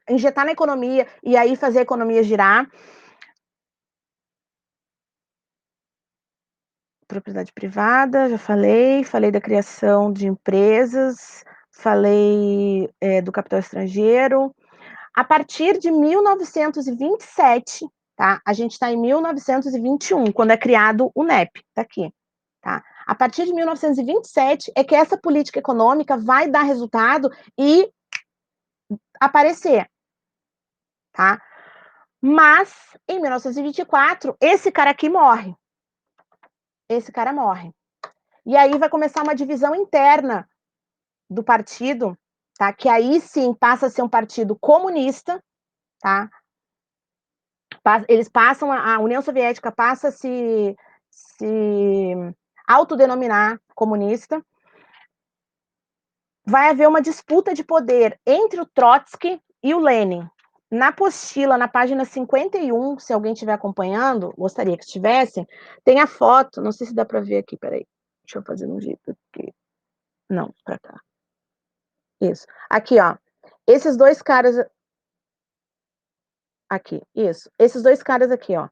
injetar na economia e aí fazer a economia girar. Propriedade privada, já falei da criação de empresas, falei do capital estrangeiro. A partir de 1927, tá? A gente está em 1921, quando é criado o NEP, tá aqui. Tá? A partir de 1927 é que essa política econômica vai dar resultado e aparecer, tá? Mas, em 1924, esse cara aqui morre. Esse cara morre. E aí vai começar uma divisão interna do partido, tá? Que aí sim passa a ser um partido comunista, tá? Eles passam, a União Soviética passa a se autodenominar comunista. Vai haver uma disputa de poder entre o Trotsky e o Lenin. Na apostila, na página 51, se alguém estiver acompanhando, gostaria que estivessem, tem a foto, não sei se dá para ver aqui, peraí, deixa eu fazer um jeito aqui. Não, para cá. Isso. Aqui, ó. Esses dois caras. Aqui, isso. Esses dois caras aqui, ó.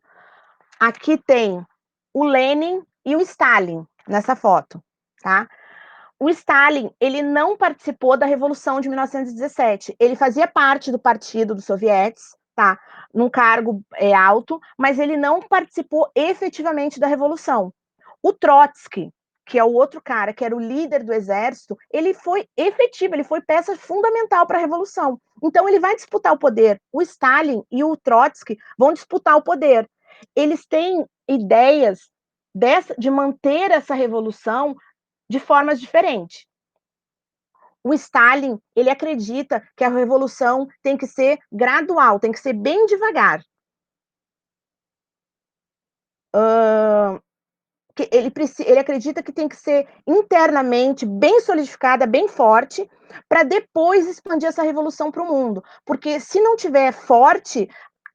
Aqui tem o Lenin e o Stalin nessa foto, tá? O Stalin, ele não participou da Revolução de 1917. Ele fazia parte do Partido dos Sovietes, tá? Num cargo alto, mas ele não participou efetivamente da Revolução. O Trotsky, que é o outro cara, que era o líder do exército, ele foi efetivo, ele foi peça fundamental para a Revolução. Então, ele vai disputar o poder. O Stalin e o Trotsky vão disputar o poder. Eles têm ideias de manter essa revolução de formas diferentes. O Stalin, ele acredita que a revolução tem que ser gradual, tem que ser bem devagar. Ele acredita que tem que ser internamente bem solidificada, bem forte, para depois expandir essa revolução para o mundo. Porque se não tiver forte,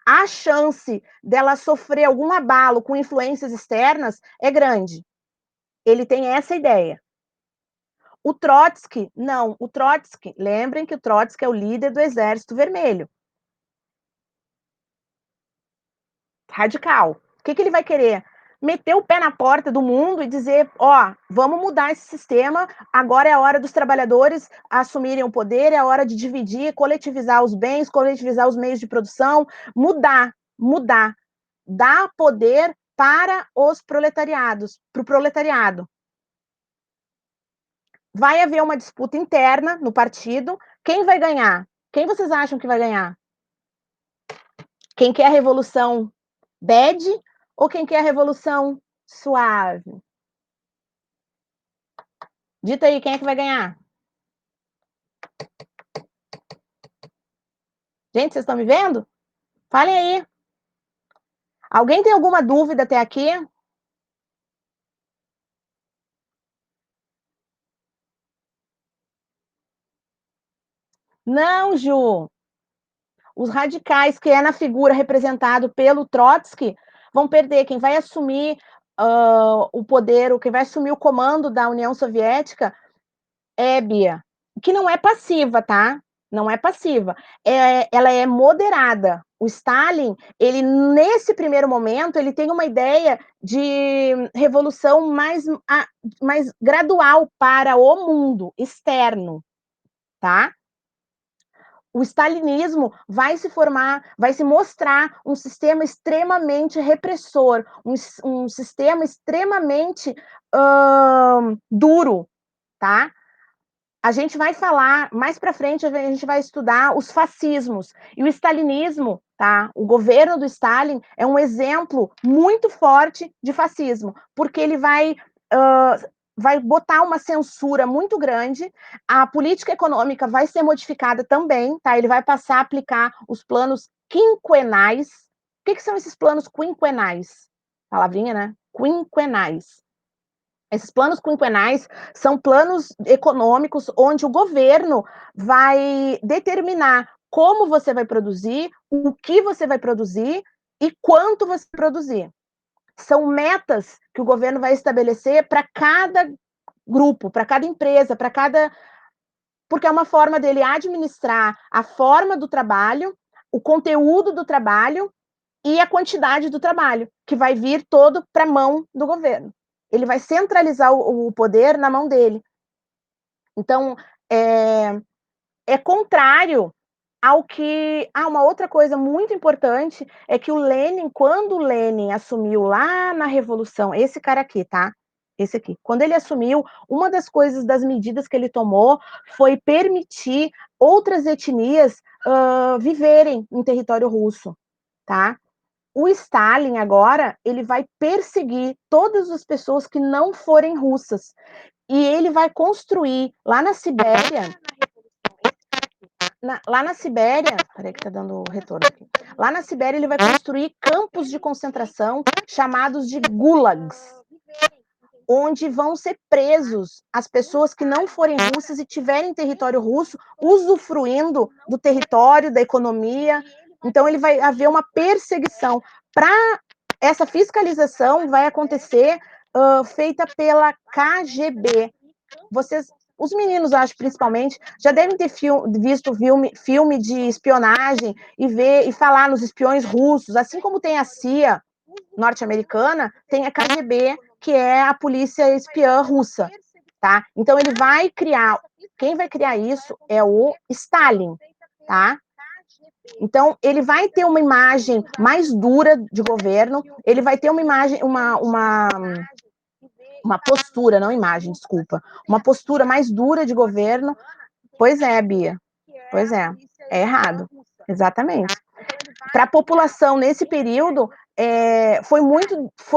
a chance dela sofrer algum abalo com influências externas é grande. Ele tem essa ideia. O Trotsky, não. O Trotsky, lembrem que o Trotsky é o líder do Exército Vermelho. Radical. O que ele vai querer? Meter o pé na porta do mundo e dizer, ó, vamos mudar esse sistema, agora é a hora dos trabalhadores assumirem o poder, é a hora de dividir, coletivizar os bens, coletivizar os meios de produção, mudar, dar poder para os proletariados, para o proletariado. Vai haver uma disputa interna no partido. Quem vai ganhar? Quem vocês acham que vai ganhar? Quem quer a revolução bad ou quem quer a revolução suave? Dita aí, quem é que vai ganhar? Gente, vocês estão me vendo? Falem aí. Alguém tem alguma dúvida até aqui? Não, Ju. Os radicais, que é na figura representado pelo Trotsky, vão perder. Quem vai assumir o poder, quem vai assumir o comando da União Soviética é Bia, que não é passiva, tá? Não é passiva. Ela é moderada. O Stalin, ele nesse primeiro momento, ele tem uma ideia de revolução mais gradual para o mundo externo, tá? O stalinismo vai se formar, vai se mostrar um sistema extremamente repressor, um sistema extremamente duro, tá? A gente vai falar, mais para frente, a gente vai estudar os fascismos. E o stalinismo, tá? O governo do Stalin é um exemplo muito forte de fascismo, porque ele vai botar uma censura muito grande, a política econômica vai ser modificada também, tá? Ele vai passar a aplicar os planos quinquenais. O que são esses planos quinquenais? Palavrinha, né? Quinquenais. Esses planos quinquenais são planos econômicos onde o governo vai determinar como você vai produzir, o que você vai produzir e quanto você vai produzir. São metas que o governo vai estabelecer para cada grupo, para cada empresa, para cada. Porque é uma forma dele administrar a forma do trabalho, o conteúdo do trabalho e a quantidade do trabalho, que vai vir todo para a mão do governo. Ele vai centralizar o poder na mão dele. Então, é contrário ao que. Ah, uma outra coisa muito importante é que o Lenin, quando o Lenin assumiu lá na Revolução, esse cara aqui, tá? Esse aqui. Quando ele assumiu, uma das coisas, das medidas que ele tomou foi permitir outras etnias viverem em território russo, tá? O Stalin agora, ele vai perseguir todas as pessoas que não forem russas. E ele vai construir lá na Sibéria, lá na Sibéria, peraí que tá dando retorno aqui. Lá na Sibéria ele vai construir campos de concentração chamados de gulags, onde vão ser presos as pessoas que não forem russas e tiverem território russo, usufruindo do território, da economia. Então ele vai haver uma perseguição. Para essa fiscalização vai acontecer feita pela KGB. Vocês, os meninos, acho principalmente, já devem ter visto filme de espionagem e falar nos espiões russos, assim como tem a CIA norte-americana, tem a KGB, que é a polícia espiã russa, tá? Então ele vai criar, quem vai criar isso é o Stalin, tá? Então, ele vai ter uma imagem mais dura de governo, ele vai ter uma imagem, uma postura, não imagem, desculpa, uma postura mais dura de governo. Pois é, Bia, pois é errado, exatamente. Para a população nesse período foi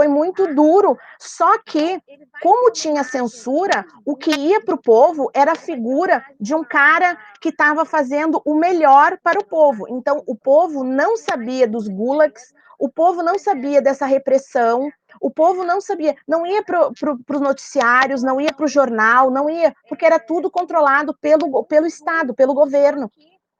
muito duro, só que como tinha censura, o que ia para o povo era a figura de um cara que estava fazendo o melhor para o povo. Então, o povo não sabia dos gulags, o povo não sabia dessa repressão, o povo não sabia, não ia para os noticiários, não ia para o jornal, não ia, porque era tudo controlado pelo Estado, pelo governo.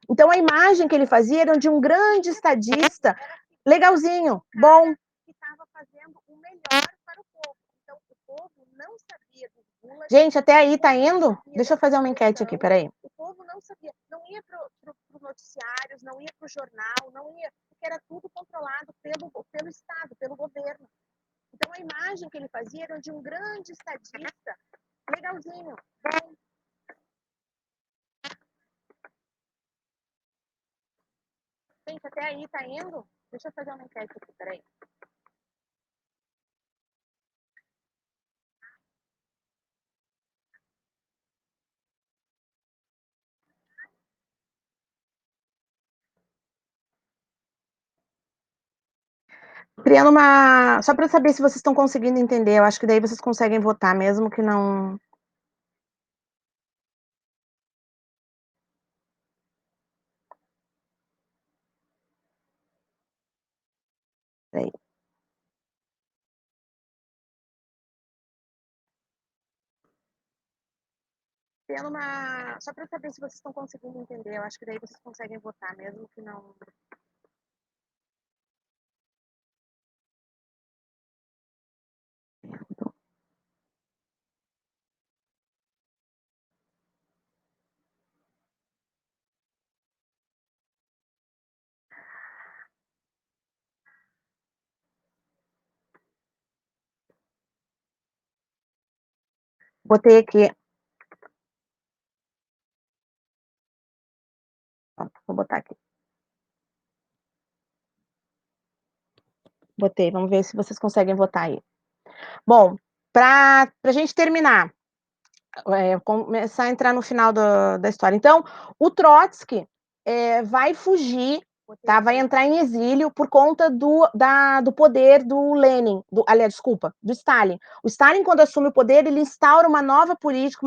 Então, a imagem que ele fazia era de um grande estadista, legalzinho, bom, que estava fazendo o melhor para o povo. Então, o povo não sabia dos gulags. Gente, até aí tá indo? Deixa eu fazer uma enquete aqui, peraí. O povo não sabia, não ia para os noticiários, não ia para o jornal, não ia, porque era tudo controlado pelo Estado, pelo governo. Então, a imagem que ele fazia era de um grande estadista, legalzinho, bom. Gente, até aí tá indo? Deixa eu fazer uma enquete aqui, peraí. Criando uma... Só para saber se vocês estão conseguindo entender, eu acho que daí vocês conseguem votar, mesmo que não... Peraí. Criando uma... Só para saber se vocês estão conseguindo entender, eu acho que daí vocês conseguem votar, mesmo que não... Botei aqui. Vou botar aqui. Botei, vamos ver se vocês conseguem votar aí. Bom, para a gente terminar, começar a entrar no final da história. Então, o Trotsky vai fugir, tá? Vai entrar em exílio por conta do poder do Lenin, aliás, desculpa, do Stalin. O Stalin, quando assume o poder, ele instaura uma nova política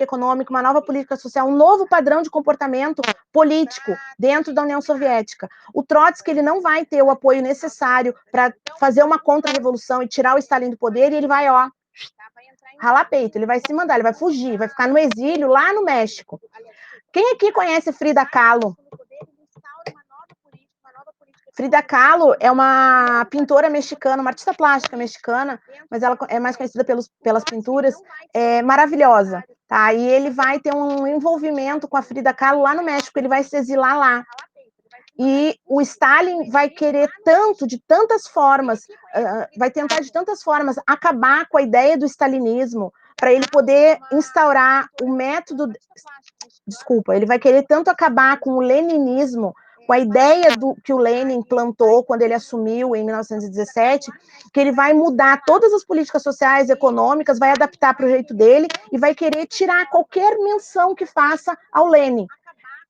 econômica, uma nova política social, um novo padrão de comportamento político dentro da União Soviética. O Trotsky, ele não vai ter o apoio necessário para fazer uma contra-revolução e tirar o Stalin do poder, e ele vai, ó, ralar peito, ele vai se mandar, ele vai fugir, vai ficar no exílio lá no México. Quem aqui conhece Frida Kahlo? Frida Kahlo é uma pintora mexicana, uma artista plástica mexicana, mas ela é mais conhecida pelas pinturas, maravilhosa, tá? E ele vai ter um envolvimento com a Frida Kahlo lá no México, ele vai se exilar lá. E o Stalin vai querer tanto, de tantas formas, vai tentar de tantas formas acabar com a ideia do stalinismo, para ele poder instaurar o método... Desculpa, ele vai querer tanto acabar com o leninismo, com a ideia que o Lenin plantou quando ele assumiu em 1917, que ele vai mudar todas as políticas sociais, econômicas, vai adaptar para o jeito dele e vai querer tirar qualquer menção que faça ao Lenin.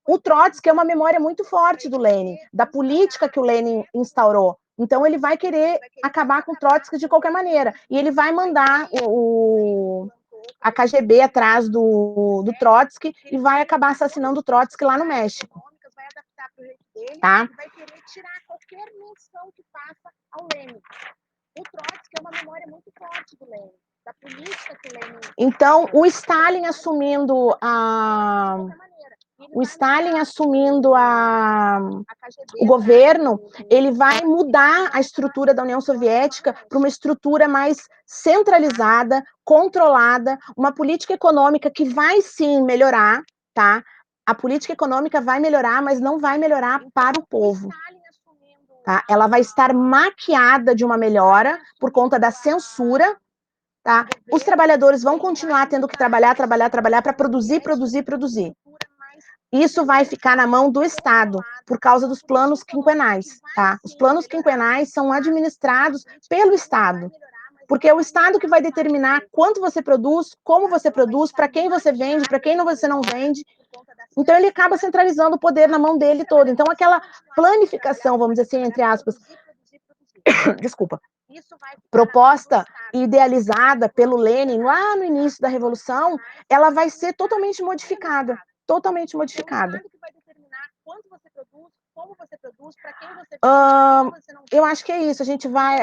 O Trotsky é uma memória muito forte do Lenin, da política que o Lenin instaurou. Então, ele vai querer acabar com o Trotsky de qualquer maneira. E ele vai mandar a KGB atrás do Trotsky e vai acabar assassinando o Trotsky lá no México. Tá? Vai querer tirar qualquer menção que faça ao Lenin. O Trotsky é uma memória muito forte do Lenin, da política que o Lenin... Então, o Stalin assumindo o governo, ele vai mudar a estrutura da União Soviética para uma estrutura mais centralizada, controlada, uma política econômica que vai sim melhorar, tá? A política econômica vai melhorar, mas não vai melhorar para o povo. Tá? Ela vai estar maquiada de uma melhora por conta da censura, tá? Os trabalhadores vão continuar tendo que trabalhar para produzir. Isso vai ficar na mão do Estado, por causa dos planos quinquenais, tá? Os planos quinquenais são administrados pelo Estado, porque é o Estado que vai determinar quanto você produz, como você produz, para quem você vende, para quem você não vende. Então, ele acaba centralizando o poder na mão dele todo. Então, aquela planificação, vamos dizer assim, entre aspas, desculpa, proposta e idealizada pelo Lenin lá no início da Revolução, ela vai ser totalmente modificada. Totalmente modificada. Eu acho que é isso. A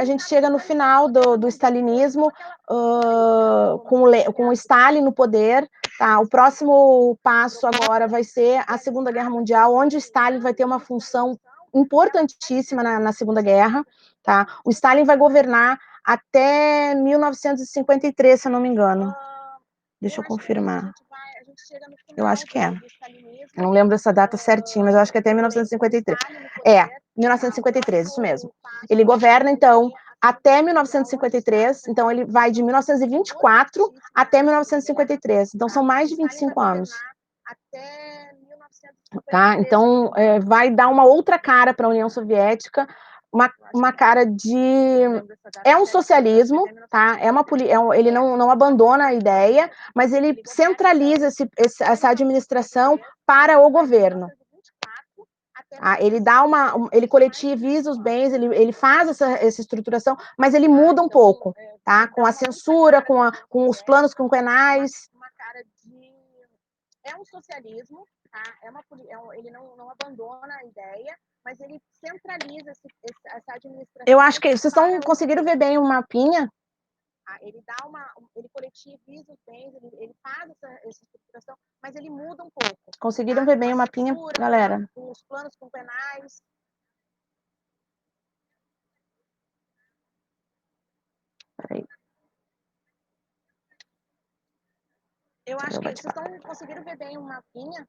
gente chega no final do stalinismo, com o Stalin no poder. Tá? O próximo passo agora vai ser a Segunda Guerra Mundial, onde o Stalin vai ter uma função importantíssima na Segunda Guerra. Tá? O Stalin vai governar até 1953, se eu não me engano. Deixa eu confirmar. Eu acho que é. Eu não lembro essa data certinha, mas eu acho que é até 1953. 1953, isso mesmo. Ele governa, então, até 1953, então ele vai de 1924 até 1953. Então, são mais de 25 anos. Tá? Então, vai dar uma outra cara para a União Soviética, uma cara de... É um socialismo, tá? Ele não abandona a ideia, mas ele centraliza essa administração para o governo. Ah, ele coletiviza os bens, ele faz essa estruturação, mas ele muda um pouco, tá? Com a censura, com os planos quinquenais. É um socialismo, tá? Ele não abandona a ideia, mas ele centraliza essa administração. Eu acho que vocês estão conseguindo ver bem o mapinha? Ele coletiviza os bens, ele faz essa estruturação, mas ele muda um pouco. Conseguiram ver bem o mapinha, galera? Com os planos quinquenais. Peraí. Eu acho que vocês estão conseguindo ver bem o mapinha?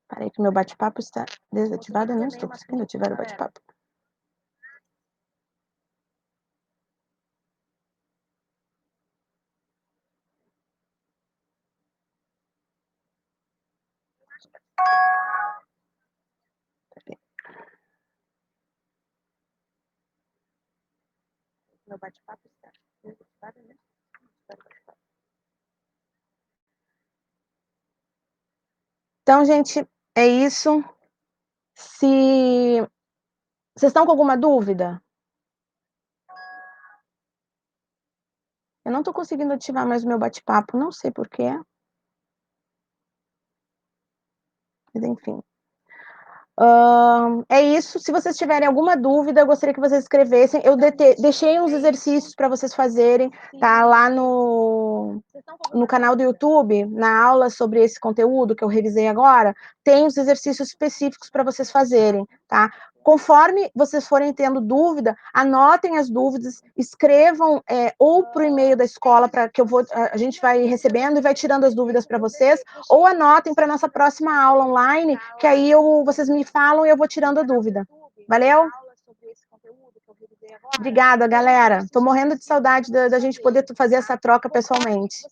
Peraí que meu bate-papo está desativado, eu não estou conseguindo ativar o bate-papo. Meu bate-papo está desativado, né? Então, gente, é isso. Se vocês estão com alguma dúvida? Eu não estou conseguindo ativar mais o meu bate-papo, não sei porquê. Mas, enfim. É isso. Se vocês tiverem alguma dúvida, eu gostaria que vocês escrevessem. Eu deixei uns exercícios para vocês fazerem, tá? Lá no canal do YouTube, na aula sobre esse conteúdo que eu revisei agora, tem os exercícios específicos para vocês fazerem, tá? Conforme vocês forem tendo dúvida, anotem as dúvidas, escrevam ou por e-mail da escola, para que a gente vai recebendo e vai tirando as dúvidas para vocês, ou anotem para a nossa próxima aula online, que aí vocês me falam e eu vou tirando a dúvida. Valeu? Obrigada, galera. Estou morrendo de saudade da gente poder fazer essa troca pessoalmente.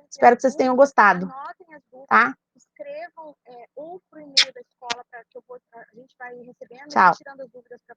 Espero que vocês tenham gostado. Tá? Escrevam ou por e-mail da escola, para que a gente vai recebendo e tirando as dúvidas para